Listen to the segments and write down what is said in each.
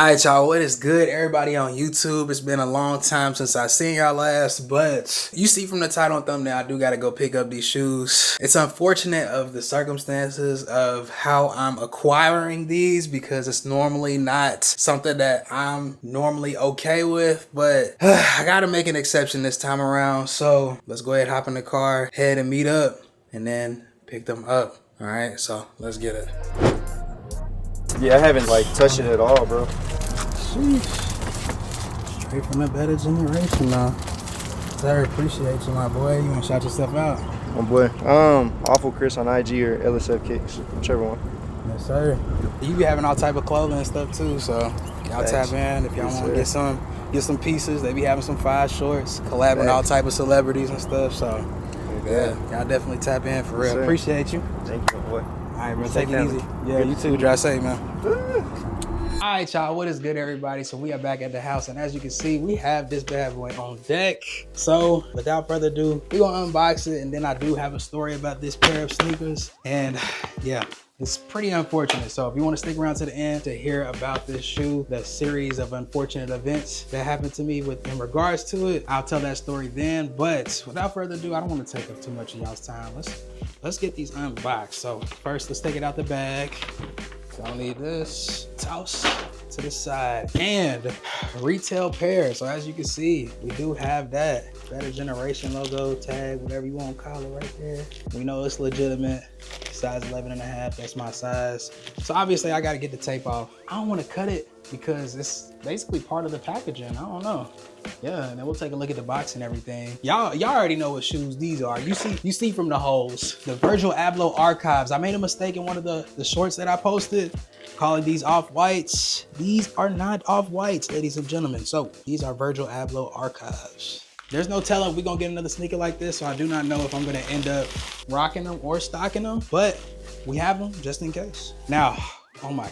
Alright, y'all, what is good, everybody on YouTube? It's been a long time since I seen y'all last, but you see from the title and thumbnail, I do gotta go pick up these shoes. It's unfortunate of the circumstances of how I'm acquiring these because it's normally not something that I'm normally okay with, but I gotta make an exception this time around. So let's go ahead, hop in the car, head and meet up, and then pick them up. Alright, so let's get it. Yeah, I haven't like touched it at all, bro. Sheesh. Straight from the better generation now. Sir, appreciate you, my boy. You wanna shout yourself out? My boy. Awful Chris on IG or LSF Kicks, whichever one. Yes, sir. You be having all type of clothing and stuff too, so y'all tap in if y'all Yes, want to get some pieces. They be having some fire shorts, collabing with all type of celebrities and stuff. So yeah, y'all definitely tap in for real. Sir. Appreciate you. Thank you, my boy. All right, bro. Take it easy. Yeah, you too. Drive safe, man. All right, y'all, what is good, everybody? So we are back at the house, and as you can see, we have this bad boy on deck. So without further ado, we're gonna unbox it, and then I do have a story about this pair of sneakers, and yeah, it's pretty unfortunate. So if you want to stick around to the end to hear about this shoe, the series of unfortunate events that happened to me in regards to it, I'll tell that story then. But without further ado, I don't want to take up too much of y'all's time. Let's get these unboxed. So first, let's take it out the bag. So I'll need this, toss to the side, and retail pair. So as you can see, we do have that better generation logo tag, whatever you want to call it right there. We know it's legitimate, size 11.5, that's my size. So obviously I got to get the tape off. I don't want to cut it because it's basically part of the packaging. I don't know. Yeah, and then we'll take a look at the box and everything. Y'all already know what shoes these are. You see from the holes, the Virgil Abloh Archives. I made a mistake in one of the shorts that I posted, calling these off-whites. These are not off-whites, ladies and gentlemen. So these are Virgil Abloh Archives. There's no telling we're gonna get another sneaker like this, so I do not know if I'm gonna end up rocking them or stocking them, but we have them just in case. Now, oh my,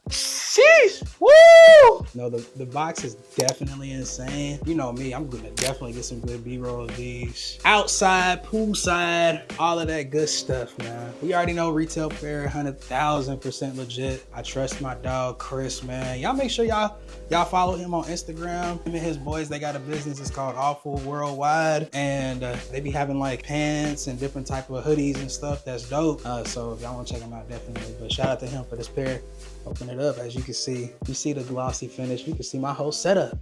sheesh, woo! No, the box is definitely insane. You know me, I'm gonna definitely get some good B-roll of these. Outside, poolside, all of that good stuff, man. We already know retail pair, 100,000% legit. I trust my dog, Chris, man. Y'all make sure y'all follow him on Instagram. Him and his boys, they got a business, it's called Awful Worldwide. And they be having like pants and different type of hoodies and stuff. That's dope. So if y'all wanna check them out, definitely. But shout out to him for this pair. Open it up, as you can see. You see the glossy finish. You can see my whole setup.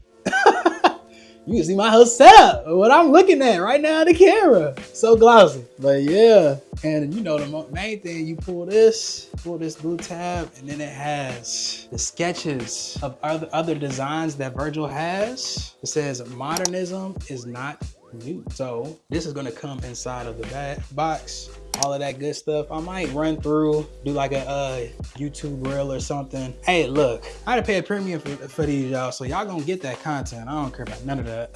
You can see my whole setup, what I'm looking at right now on the camera. So glossy, but yeah. And you know the main thing, you pull this blue tab, and then it has the sketches of other designs that Virgil has. It says modernism is not new. So this is gonna come inside of the box. All of that good stuff. I might run through, do like a YouTube reel or something. Hey, look, I had to pay a premium for these, y'all, so y'all gonna get that content. I don't care about none of that.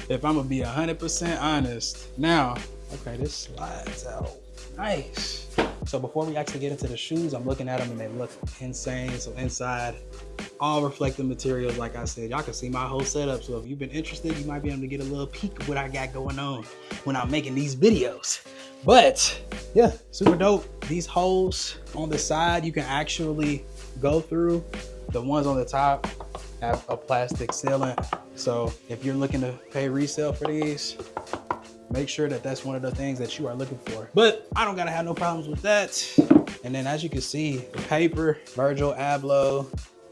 If I'm gonna be 100% honest. Now, okay, this slides out. Nice. So before we actually get into the shoes, I'm looking at them and they look insane. So inside, all reflective materials, like I said, y'all can see my whole setup. So if you've been interested, you might be able to get a little peek of what I got going on when I'm making these videos. But yeah, super dope. These holes on the side, you can actually go through. The ones on the top have a plastic sealant. So if you're looking to pay resale for these, make sure that that's one of the things that you are looking for. But I don't gotta have no problems with that. And then as you can see, the paper, Virgil Abloh.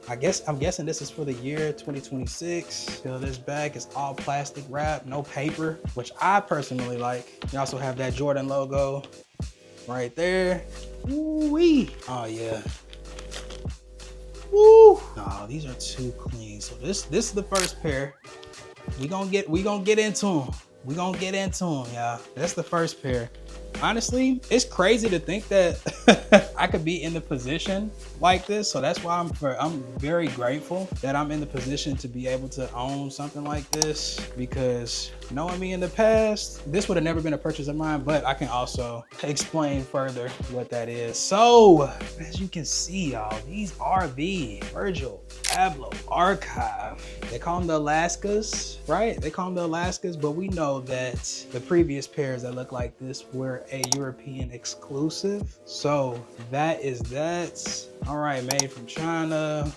I'm guessing this is for the year 2026. So this bag is all plastic wrap, no paper, which I personally like. You also have that Jordan logo right there. Ooh-wee. Oh yeah. Woo. No, these are too clean. So this is the first pair. We gonna get into them. We gonna get into them, y'all. That's the first pair. Honestly, it's crazy to think that I could be in the position like this. So that's why I'm very grateful that I'm in the position to be able to own something like this, because knowing me in the past, this would have never been a purchase of mine, but I can also explain further what that is. So as you can see, y'all, these are the Virgil Abloh Archive. They call them the Alaskas, right? They call them the Alaskas, but we know that the previous pairs that look like this were a European exclusive. So that is that. All right, made from China.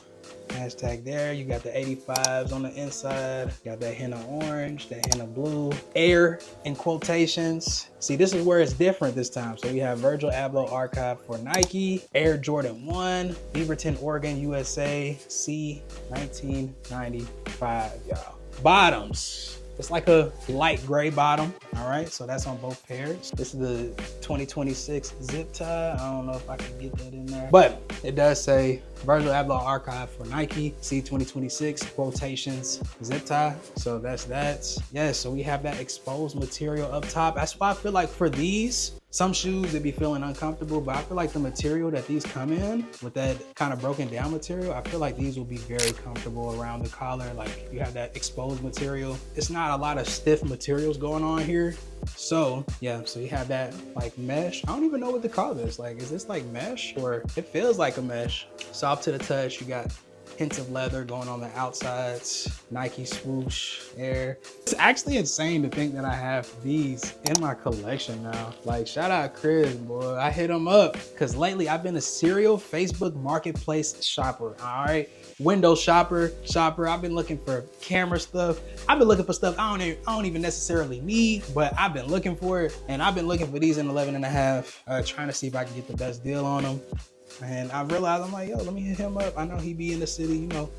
Hashtag there. You got the 85s on the inside. Got that hint of orange, that hint of blue. Air in quotations. See, this is where it's different this time. So we have Virgil Abloh archive for Nike, Air Jordan 1, Beaverton, Oregon, USA, C 1995, y'all. Bottoms. It's like a light gray bottom, all right? So that's on both pairs. This is the 2026 zip tie. I don't know if I can get that in there, but it does say Virgil Abloh archive for Nike, C 2026, quotations, zip tie. So that's that. Yeah, so we have that exposed material up top. That's why I feel like for these, some shoes, they be feeling uncomfortable, but I feel like the material that these come in with that kind of broken down material, I feel like these will be very comfortable around the collar. Like you have that exposed material. It's not a lot of stiff materials going on here. So yeah, so you have that like mesh. I don't even know what to call this. Like, is this like mesh or it feels like a mesh? Soft to the touch. You got hints of leather going on the outsides, Nike swoosh, Air. It's actually insane to think that I have these in my collection now. Like, shout out Chris, boy. I hit him up because lately I've been a serial Facebook marketplace shopper, all right? Window shopper. I've been looking for camera stuff. I've been looking for stuff I don't even necessarily need, but I've been looking for it. And I've been looking for these in 11.5, trying to see if I can get the best deal on them. And I realized, I'm like, yo, let me hit him up. I know he be in the city, you know,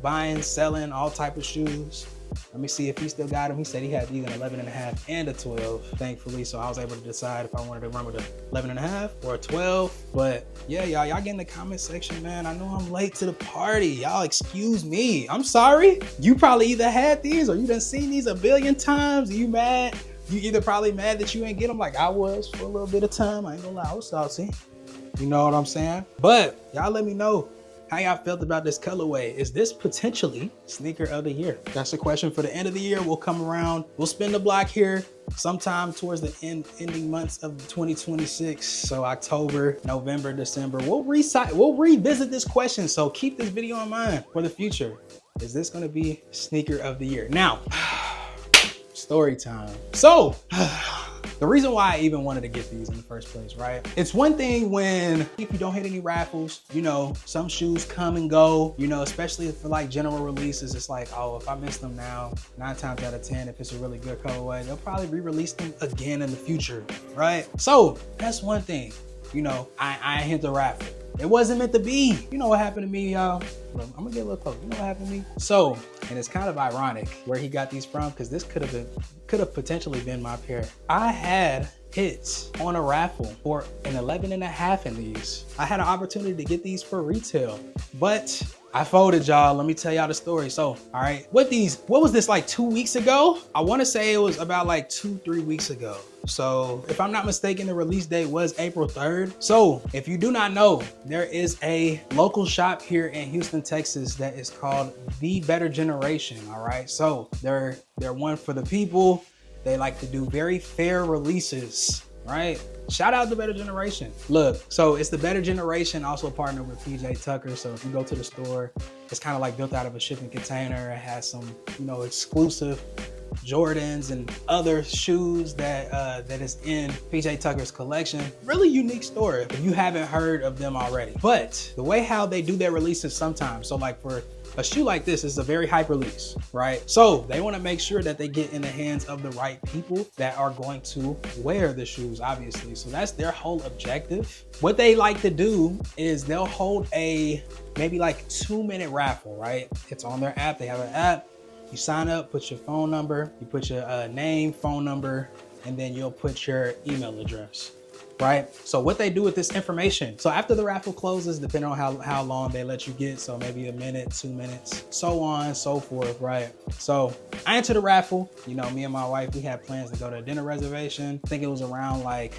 buying, selling all type of shoes. Let me see if he still got them. He said he had these in 11.5 and a 12, thankfully. So I was able to decide if I wanted to run with a 11.5 or a 12. But yeah, y'all get in the comment section, man. I know I'm late to the party. Y'all excuse me. I'm sorry. You probably either had these or you done seen these a billion times. Are you mad? You either probably mad that you ain't get them like I was for a little bit of time. I ain't gonna lie, I was salty. You know what I'm saying? But y'all let me know how y'all felt about this colorway. Is this potentially sneaker of the year? That's a question for the end of the year. We'll come around, we'll spin the block here sometime towards the ending months of 2026. So October, November, December. We'll revisit this question. So keep this video in mind for the future. Is this gonna be sneaker of the year? Now, story time. So, the reason why I even wanted to get these in the first place, right? It's one thing when, if you don't hit any raffles, you know, some shoes come and go, you know, especially for like general releases. It's like, oh, if I miss them now, 9 times out of 10, if it's a really good colorway, they'll probably re-release them again in the future, right? So that's one thing, you know, I hit the raffle. It wasn't meant to be. You know what happened to me, y'all? I'm gonna get a little close. You know what happened to me? So, and it's kind of ironic where he got these from, because this could have potentially been my pair. I had hits on a raffle for an 11.5 in these. I had an opportunity to get these for retail, but I folded, y'all. Let me tell y'all the story. So, all right, with these, what was this, like 2 weeks ago? I want to say it was about like 2-3 weeks ago. So if I'm not mistaken, the release date was April 3rd. So if you do not know, there is a local shop here in Houston, Texas that is called The Better Generation, all right? So they're one for the people. They like to do very fair releases, right? Shout out to Better Generation. Look, so it's the Better Generation, also partnered with PJ Tucker. So if you go to the store, it's kind of like built out of a shipping container. It has some, you know, exclusive Jordans and other shoes that is in PJ Tucker's collection. Really unique store if you haven't heard of them already. But the way how they do their releases sometimes, so like for a shoe like this is a very hype release, right? So they want to make sure that they get in the hands of the right people that are going to wear the shoes, obviously. So that's their whole objective. What they like to do is they'll hold a maybe like 2-minute raffle, right? It's on their app. They have an app. You sign up, put your phone number, you put your name, phone number, and then you'll put your email address, right? So what they do with this information, so after the raffle closes, depending on how long they let you get, so maybe a minute, 2 minutes, so on and so forth, right? So I entered the raffle. You know, me and my wife, we had plans to go to a dinner reservation. I think it was around like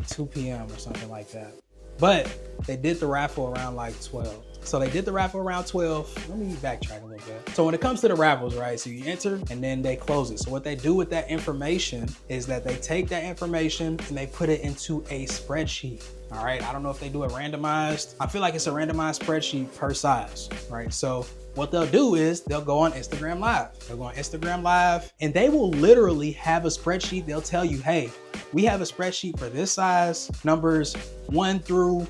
2 p.m. or something like that. But they did the raffle around like 12. So they did the raffle around 12. Let me backtrack a little bit. So when it comes to the raffles, right? So you enter and then they close it. So what they do with that information is that they take that information and they put it into a spreadsheet. All right. I don't know if they do it randomized. I feel like it's a randomized spreadsheet per size, right? So what they'll do is they'll go on Instagram Live. They'll go on Instagram Live and they will literally have a spreadsheet. They'll tell you, hey, we have a spreadsheet for this size, numbers 1 through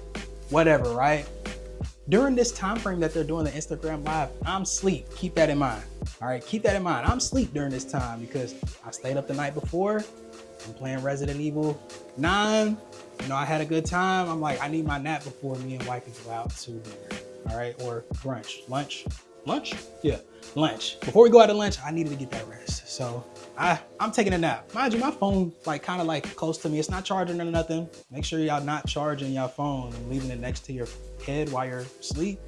whatever, right? During this time frame that they're doing the Instagram live, I'm asleep. Keep that in mind. All right, keep that in mind. I'm asleep during this time because I stayed up the night before. I'm playing Resident Evil 9. You know, I had a good time. I'm like, I need my nap before me and wife go out to dinner. All right, or brunch, lunch? Yeah, lunch. Before we go out to lunch, I needed to get that rest. So I'm taking a nap. Mind you, my phone like kind of like close to me. It's not charging or nothing. Make sure y'all not charging your phone and leaving it next to your head while you're asleep.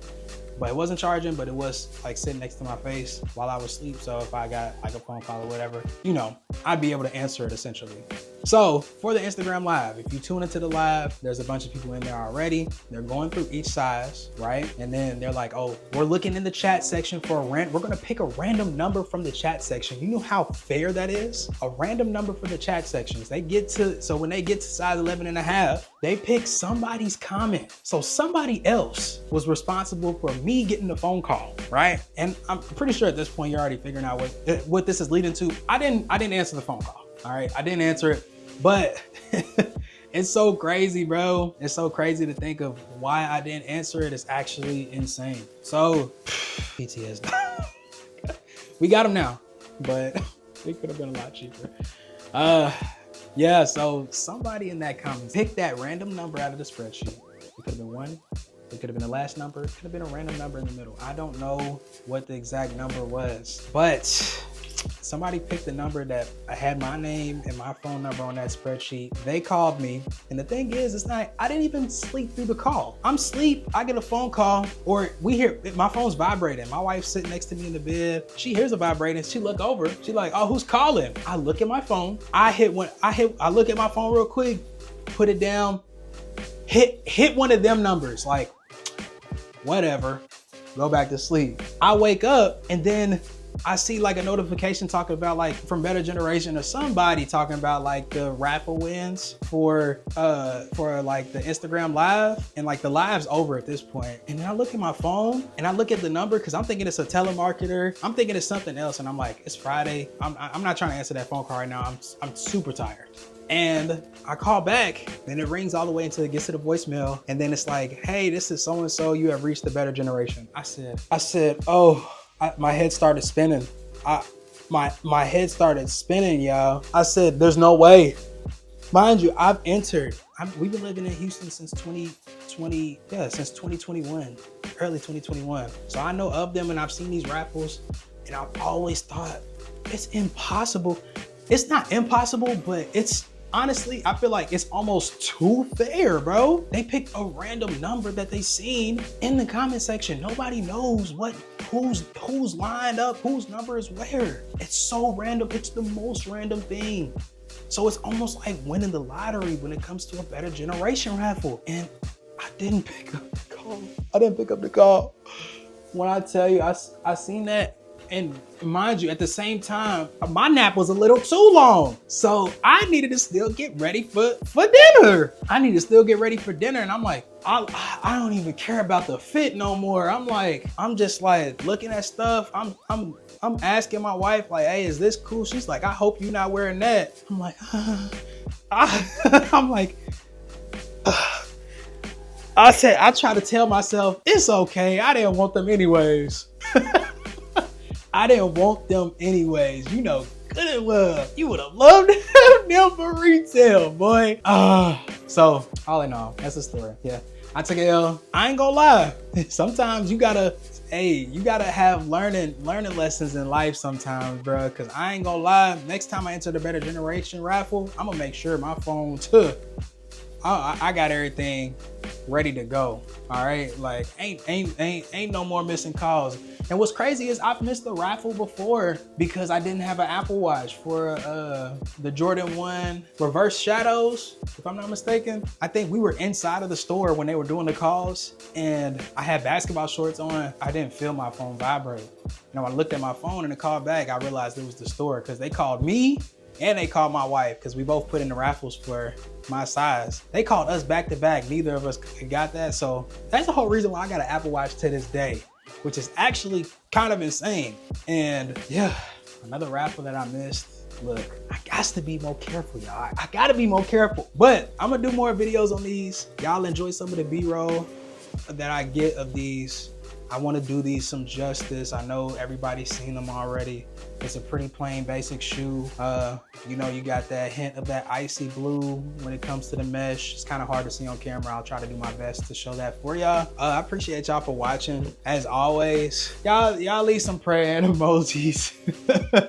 But it wasn't charging, but it was like sitting next to my face while I was asleep. So if I got like a phone call or whatever, you know, I'd be able to answer it essentially. So for the Instagram live, if you tune into the live, there's a bunch of people in there already. They're going through each size, right? And then they're like, oh, we're looking in the chat section for we're gonna pick a random number from the chat section. You know how fair that is? A random number for the chat sections. So when they get to size 11.5, they pick somebody's comment. So somebody else was responsible for me getting the phone call, right? And I'm pretty sure at this point you're already figuring out what this is leading to. I didn't answer the phone call. All right, I didn't answer it, but it's so crazy, bro. It's so crazy to think of why I didn't answer it. It's actually insane. So PTSD. We got them now, but it could have been a lot cheaper. Yeah, so somebody in that comment picked that random number out of the spreadsheet. It could have been 1. It could have been the last number. It could have been a random number in the middle. I don't know what the exact number was, but somebody picked the number that I had my name and my phone number on that spreadsheet. They called me. And the thing is, I didn't even sleep through the call. I'm asleep, I get a phone call, or we hear, my phone's vibrating. My wife's sitting next to me in the bed. She hears it vibrating. She look over, she like, oh, who's calling? I look at my phone. I look at my phone real quick, put it down, hit one of them numbers, like, whatever, go back to sleep. I wake up and then I see like a notification talking about like from Better Generation or somebody talking about like the raffle wins for like the Instagram live, and like the live's over at this point. And then I look at my phone and I look at the number because I'm thinking it's a telemarketer. I'm thinking it's something else, and I'm like, it's Friday. I'm not trying to answer that phone call right now. I'm super tired. And I call back, then it rings all the way until it gets to the voicemail. And then it's like, hey, this is so-and-so, you have reached the Better Generation. I said, oh, my head started spinning. My head started spinning, y'all. I said, there's no way. Mind you, we've been living in Houston since 2021, early 2021. So I know of them and I've seen these raffles, and I've always thought it's impossible. It's not impossible, but it's honestly, I feel like it's almost too fair, bro. They picked a random number that they seen in the comment section. Nobody knows who's lined up, whose number is where. It's so random. It's the most random thing. So it's almost like winning the lottery when it comes to a Better Generation raffle. And I didn't pick up the call. When I tell you, I seen that. And mind you, at the same time, my nap was a little too long. So I needed to still get ready for dinner. And I'm like, I don't even care about the fit no more. I'm just like looking at stuff. I'm asking my wife like, hey, is this cool? She's like, I hope you're not wearing that. I'm like, I try to tell myself, it's okay. I didn't want them anyways. You know good and well. You would have loved them for retail, boy. So all in all, that's the story. Yeah, I took an L. I ain't gonna lie. Sometimes you gotta have learning lessons in life sometimes, bro. Cause I ain't gonna lie. Next time I enter the Better Generation raffle, I'm gonna make sure my phone I got everything ready to go. All right, like ain't no more missing calls. And what's crazy is I've missed the raffle before because I didn't have an Apple Watch for the Jordan 1 Reverse Shadows, if I'm not mistaken. I think we were inside of the store when they were doing the calls, and I had basketball shorts on. I didn't feel my phone vibrate. And when I looked at my phone and it called back, I realized it was the store because they called me and they called my wife because we both put in the raffles for my size. They called us back to back. Neither of us got that. So that's the whole reason why I got an Apple Watch to this day, which is actually kind of insane. And yeah, another raffle that I missed. Look, I got to be more careful, y'all. I got to be more careful, but I'm gonna do more videos on these. Y'all enjoy some of the B-roll. that I get of these, I want to do these some justice. I know everybody's seen them already. It's a pretty plain basic shoe. You know, you got that hint of that icy blue when it comes to the mesh. It's kind of hard to see on camera. I'll try to do my best to show that for y'all. I appreciate y'all for watching. As always, y'all leave some praying emojis.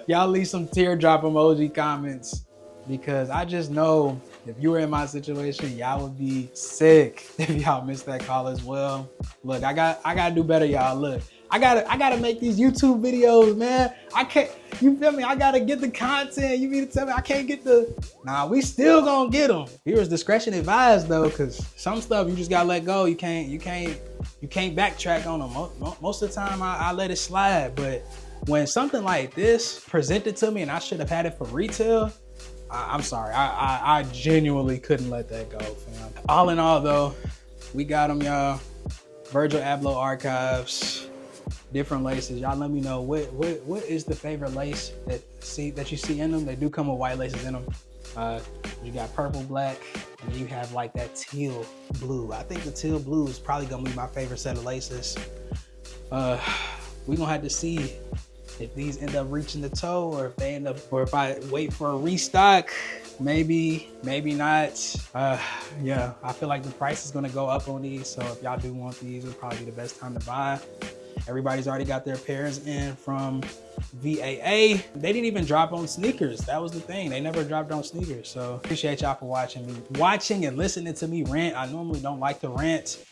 Y'all leave some teardrop emoji comments, because I just know if you were in my situation, y'all would be sick if y'all missed that call as well. Look, I gotta do better, y'all. Look, I gotta make these YouTube videos, man. I can't, you feel me? I gotta get the content. You mean to tell me I can't get the, nah, we still gonna get them. Here's discretion advised though, cause some stuff you just gotta let go. You can't backtrack on them. Most of the time I let it slide, but when something like this presented to me and I should have had it for retail, I'm sorry, I genuinely couldn't let that go, fam. All in all though, we got them, y'all. Virgil Abloh archives, different laces. Y'all let me know what is the favorite lace that you see in them. They do come with white laces in them. You got purple, black, and you have like that teal blue. I think the teal blue is probably gonna be my favorite set of laces. We gonna have to see if these end up reaching the toe, or if they end up, or if I wait for a restock, maybe not. Yeah, I feel like the price is gonna go up on these, so if y'all do want these, it'll probably be the best time to buy. Everybody's already got their pairs in from VAA. They didn't even drop on sneakers. That was the thing. They never dropped on sneakers. So appreciate y'all for watching and listening to me rant. I normally don't like to rant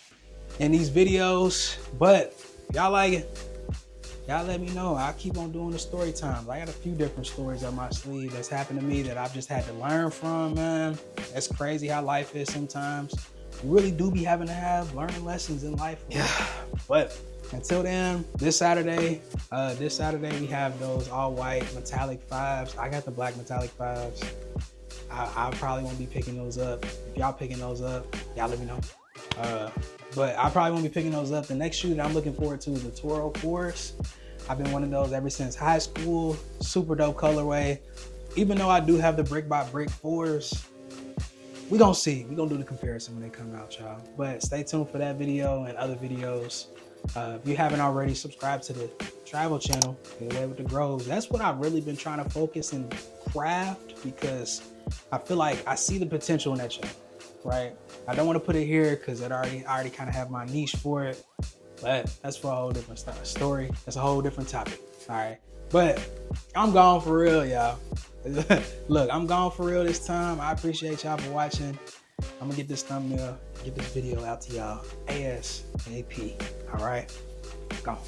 in these videos, but y'all like it, y'all let me know. I'll keep on doing the story times. I got a few different stories up my sleeve that's happened to me that I've just had to learn from, man. It's crazy how life is sometimes. You really do be having to have learning lessons in life. Yeah. But until then, this Saturday we have those all white metallic 5s. I got the black metallic 5s. I probably won't be picking those up. If y'all picking those up, y'all let me know. But I probably won't be picking those up. The next shoe that I'm looking forward to is the Toro 4s. I've been wanting those ever since high school. Super dope colorway. Even though I do have the brick by brick 4s, we gonna see. We gonna do the comparison when they come out, y'all. But stay tuned for that video and other videos. If you haven't already, subscribe to the travel channel, Get Away with the Groves. That's what I've really been trying to focus and craft, because I feel like I see the potential in that channel, right? I don't want to put it here because I already kind of have my niche for it, but that's for a whole different story. That's a whole different topic, all right? But I'm gone for real, y'all. Look, I'm gone for real this time. I appreciate y'all for watching. I'm gonna get this thumbnail, get this video out to y'all ASAP. All right, gone.